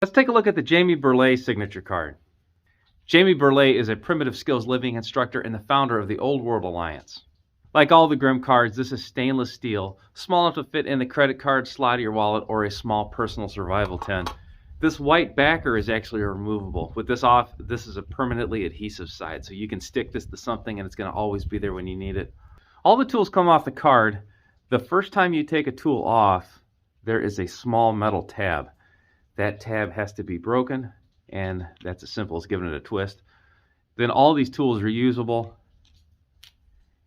Let's take a look at the Jamie Burleigh signature card. Jamie Burleigh is a primitive skills living instructor and the founder of the Old World Alliance. Like all the Grimm cards, this is stainless steel, small enough to fit in the credit card slot of your wallet or a small personal survival tin. This white backer is actually removable. With this off, this is a permanently adhesive side, so you can stick this to something and it's going to always be there when you need it. All the tools come off the card. The first time you take a tool off, there is a small metal tab. That tab has to be broken, and that's as simple as giving it a twist. Then all these tools are usable,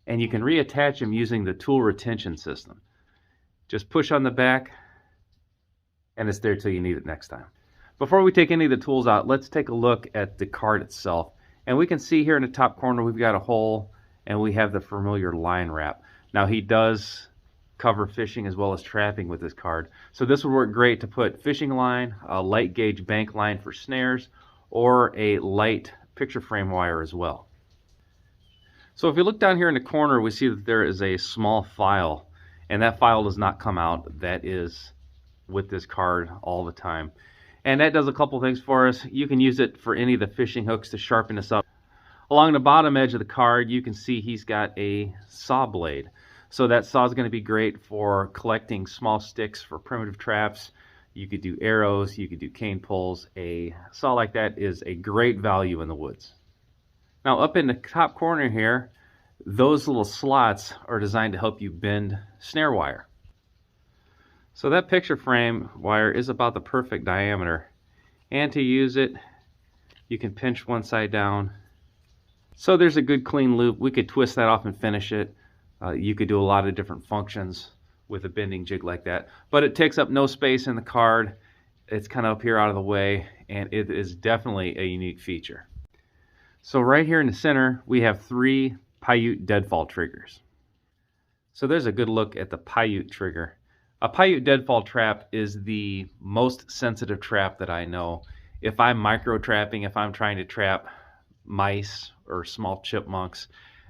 and you can reattach them using the tool retention system. Just push on the back, and it's there till you need it next time. Before we take any of the tools out, let's take a look at the card itself. And we can see here in the top corner we've got a hole, and we have the familiar line wrap. Now he does cover fishing as well as trapping with this card. So this would work great to put fishing line, a light gauge bank line for snares, or a light picture frame wire as well. So if you look down here in the corner, we see that there is a small file, and that file does not come out. That is with this card all the time. And that does a couple things for us. You can use it for any of the fishing hooks to sharpen this up. Along the bottom edge of the card, you can see he's got a saw blade. So that saw is going to be great for collecting small sticks for primitive traps. You could do arrows, you could do cane poles. A saw like that is a great value in the woods. Now up in the top corner here, those little slots are designed to help you bend snare wire. So that picture frame wire is about the perfect diameter. And to use it, you can pinch one side down. So there's a good clean loop. We could twist that off and finish it. You could do a lot of different functions with a bending jig like that, but it takes up no space in the card. It's kind of up here out of the way, and it is definitely a unique feature. So right here in the center, we have 3 Paiute deadfall triggers. So there's a good look at the Paiute trigger. A Paiute deadfall trap is the most sensitive trap that I know. If I'm micro trapping, if I'm trying to trap mice or small chipmunks,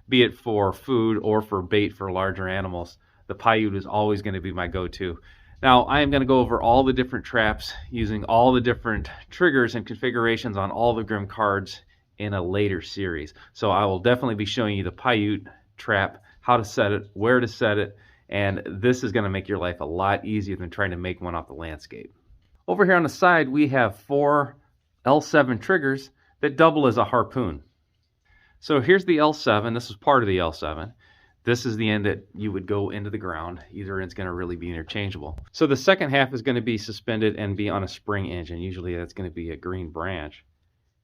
be it for food or for bait for larger animals, the Paiute is always going to be my go-to. Now, I am going to go over all the different traps using all the different triggers and configurations on all the Grimm cards in a later series. So I will definitely be showing you the Paiute trap, how to set it, where to set it, and this is going to make your life a lot easier than trying to make one off the landscape. Over here on the side, we have 4 L7 triggers that double as a harpoon. So here's the L7. This is part of the L7. This is the end that you would go into the ground. Either end's going to really be interchangeable. So the second half is going to be suspended and be on a spring engine. Usually that's going to be a green branch.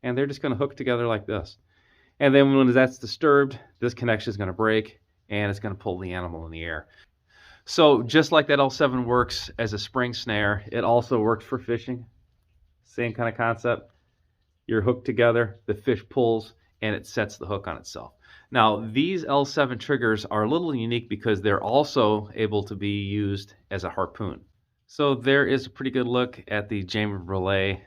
And they're just going to hook together like this. And then when that's disturbed, this connection is going to break and it's going to pull the animal in the air. So just like that L7 works as a spring snare, it also works for fishing. Same kind of concept. You're hooked together, the fish pulls, and it sets the hook on itself. Now, these L7 triggers are a little unique because they're also able to be used as a harpoon. So there is a pretty good look at the Jamie Burleigh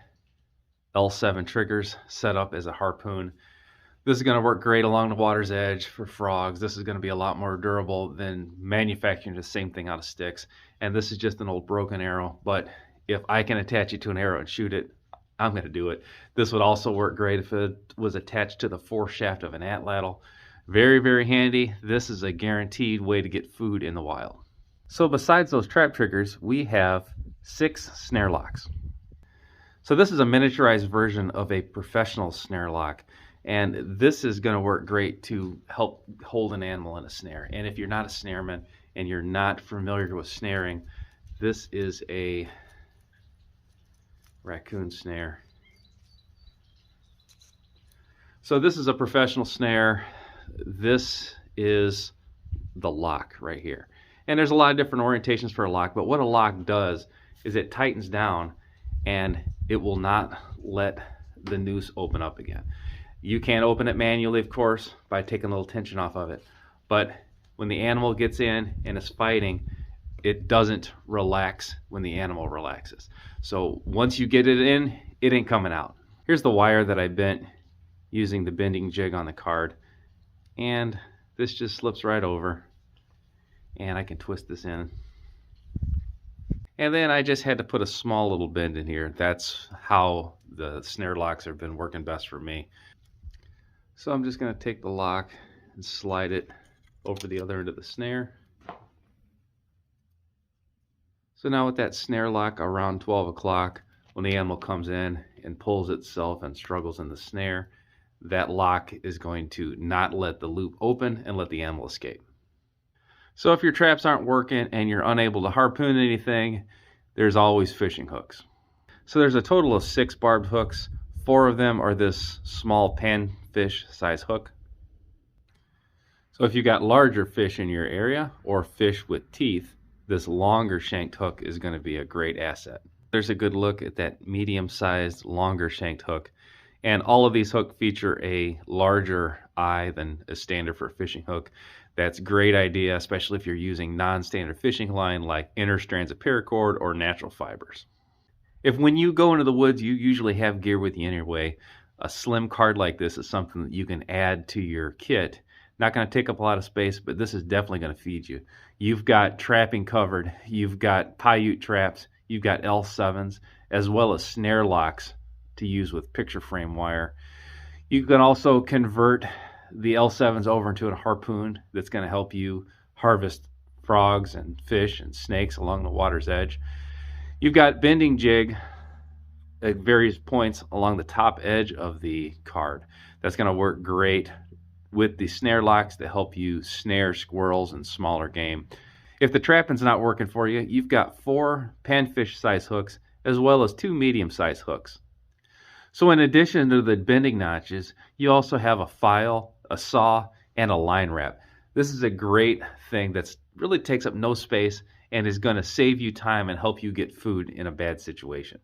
L7 triggers set up as a harpoon. This is going to work great along the water's edge for frogs. This is going to be a lot more durable than manufacturing the same thing out of sticks. And this is just an old broken arrow, but if I can attach it to an arrow and shoot it, I'm going to do it. This would also work great if it was attached to the foreshaft of an atlatl. Very, very handy. This is a guaranteed way to get food in the wild. So besides those trap triggers, we have 6 snare locks. So this is a miniaturized version of a professional snare lock. And this is going to work great to help hold an animal in a snare. And if you're not a snareman and you're not familiar with snaring, this is a raccoon snare. So this is a professional snare. This is the lock right here. And there's a lot of different orientations for a lock, but what a lock does is it tightens down and it will not let the noose open up again. You can open it manually, of course, by taking a little tension off of it. But when the animal gets in and is fighting, it doesn't relax when the animal relaxes. So once you get it in, it ain't coming out. Here's the wire that I bent using the bending jig on the card. And this just slips right over. And I can twist this in. And then I just had to put a small little bend in here. That's how the snare locks have been working best for me. So I'm just going to take the lock and slide it over the other end of the snare. So now with that snare lock around 12 o'clock, when the animal comes in and pulls itself and struggles in the snare, that lock is going to not let the loop open and let the animal escape. So if your traps aren't working and you're unable to harpoon anything, there's always fishing hooks. So there's a total of 6 barbed hooks. 4 of them are this small panfish size hook. So if you got larger fish in your area or fish with teeth, this longer shanked hook is going to be a great asset. There's a good look at that medium-sized, longer shanked hook. And all of these hooks feature a larger eye than is standard for a fishing hook. That's a great idea, especially if you're using non-standard fishing line like inner strands of paracord or natural fibers. If when you go into the woods, you usually have gear with you anyway, a slim card like this is something that you can add to your kit. Not going to take up a lot of space, but this is definitely going to feed you. You've got trapping covered, you've got Paiute traps, you've got L7s, as well as snare locks to use with picture frame wire. You can also convert the L7s over into a harpoon that's going to help you harvest frogs and fish and snakes along the water's edge. You've got bending jig at various points along the top edge of the card. That's going to work great with the snare locks to help you snare squirrels and smaller game. If the trapping's not working for you, you've got 4 panfish size hooks as well as 2 medium size hooks. So in addition to the bending notches, you also have a file, a saw, and a line wrap. This is a great thing that really takes up no space and is going to save you time and help you get food in a bad situation.